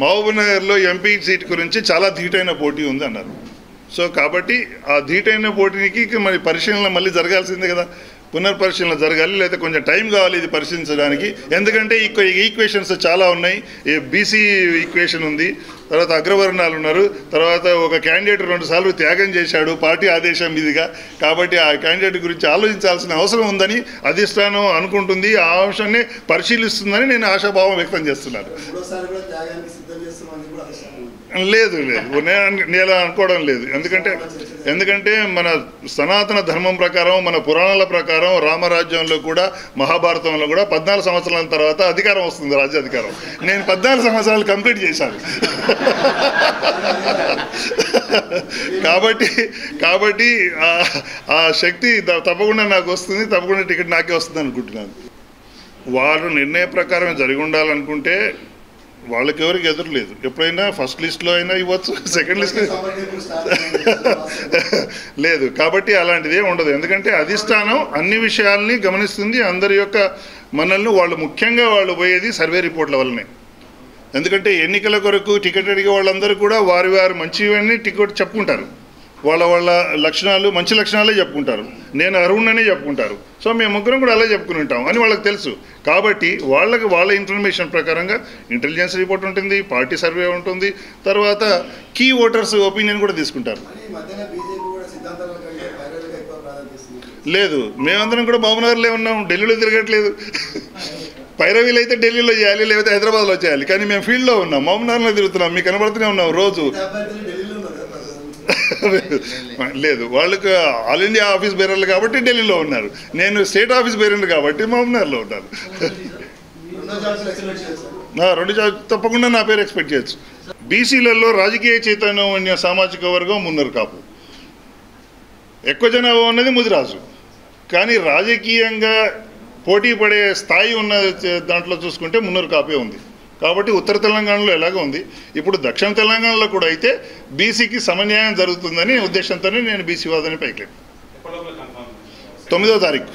మహబూబ్నగర్లో MP seat గురించి చాలా ధీటైన పోటీ ఉంది అన్నారు. సో కాబట్టి ఆ ధీటైన పోటీకి మరి పరిశీలన మళ్ళీ జరగాల్సిందే కదా, పునర్పరిశీలన జరగాలి, లేదా కొంచెం టైం కావాలి ఇది పరిశీలించడానికి. ఎందుకంటే ఈక్వేషన్స్ చాలా ఉన్నాయి. బీసీ ఈక్వేషన్ ఉంది, తర్వాత అగ్రవర్ణాలు ఉన్నారు, తర్వాత ఒక క్యాండిడేట్ 2 సార్లు త్యాగం చేశాడు పార్టీ ఆదేశం మీదుగా. కాబట్టి ఆ క్యాండిడేట్ గురించి ఆలోచించాల్సిన అవసరం ఉందని అధిష్టానం అనుకుంటుంది, ఆ అంశాన్ని పరిశీలిస్తుందని నేను ఆశాభావం వ్యక్తం చేస్తున్నాను. లేదు నేను అనుకోవడం లేదు. ఎందుకంటే మన సనాతన ధర్మం ప్రకారం, మన పురాణాల ప్రకారం రామరాజ్యంలో కూడా, మహాభారతంలో కూడా 14 సంవత్సరాల తర్వాత అధికారం వస్తుంది, రాజ్యాధికారం. నేను 14 సంవత్సరాలు కంప్లీట్ చేశాను. కాబట్టి ఆ శక్తి తప్పకుండా నాకు వస్తుంది, తప్పకుండా టికెట్ నాకే వస్తుంది అనుకుంటున్నాను. వారు నిర్ణయ ప్రకారం జరిగి ఉండాలనుకుంటే వాళ్ళకి ఎవరికి ఎదురు లేదు. ఎప్పుడైనా ఫస్ట్ లిస్ట్లో అయినా ఇవ్వచ్చు, సెకండ్ లిస్ట్ లేదు. కాబట్టి అలాంటిదే ఉండదు. ఎందుకంటే అధిష్టానం అన్ని విషయాల్ని గమనిస్తుంది. అందరి యొక్క మనల్ని వాళ్ళు ముఖ్యంగా వాళ్ళు పోయేది సర్వే రిపోర్ట్ల వల్లనే. ఎందుకంటే ఎన్నికల కొరకు టికెట్ అడిగే వాళ్ళందరూ కూడా వారి మంచివన్నీ టికెట్ చెప్పుకుంటారు, వాళ్ళ లక్షణాలు మంచి లక్షణాలే చెప్పుకుంటారు, నేను అర్హుడనే చెప్పుకుంటారు. సో మేము ముగ్గురం కూడా అలా చెప్పుకుని ఉంటాం అని వాళ్ళకి తెలుసు. కాబట్టి వాళ్ళ ఇన్ఫర్మేషన్ ప్రకారంగా ఇంటెలిజెన్స్ రిపోర్ట్ ఉంటుంది, పార్టీ సర్వే ఉంటుంది, తర్వాత కీ ఓటర్స్ ఒపీనియన్ కూడా తీసుకుంటారు. లేదు, మేమందరం కూడా మహబూబ్నగర్లో ఉన్నాం, ఢిల్లీలో తిరగట్లేదు. పైరవీలు అయితే ఢిల్లీలో చేయాలి, లేకపోతే హైదరాబాద్లో చేయాలి, కానీ మేము ఫీల్డ్లో ఉన్నాం, మహబూబ్నగర్లో తిరుగుతున్నాం, మీకు కనబడుతూనే ఉన్నాం రోజు. లేదు, వాళ్ళకి ఆల్ ఇండియా ఆఫీస్ బేరర్లు కాబట్టి ఢిల్లీలో ఉన్నారు, నేను స్టేట్ ఆఫీస్ బేరర్ కాబట్టి మహబూబ్నగర్లో ఉంటాను. 2 జాబ్ తప్పకుండా నా పేరు ఎక్స్పెక్ట్ చేయొచ్చు. బీసీలలో రాజకీయ చైతన్యం ఉన్న సామాజిక వర్గం మున్నూరు కాపు, ఎక్కువ జనాభా ఉన్నది ముదిరాజు. కానీ రాజకీయంగా పోటీ పడే స్థాయి ఉన్న దాంట్లో చూసుకుంటే మున్నూరు కాపే ఉంది. కాబట్టి ఉత్తర తెలంగాణలో ఎలాగో ఉంది, ఇప్పుడు దక్షిణ తెలంగాణలో కూడా అయితే బీసీకి సమన్యాయం జరుగుతుందని ఉద్దేశంతోనే నేను బీసీ వాదని పైకి 9వ తారీఖు.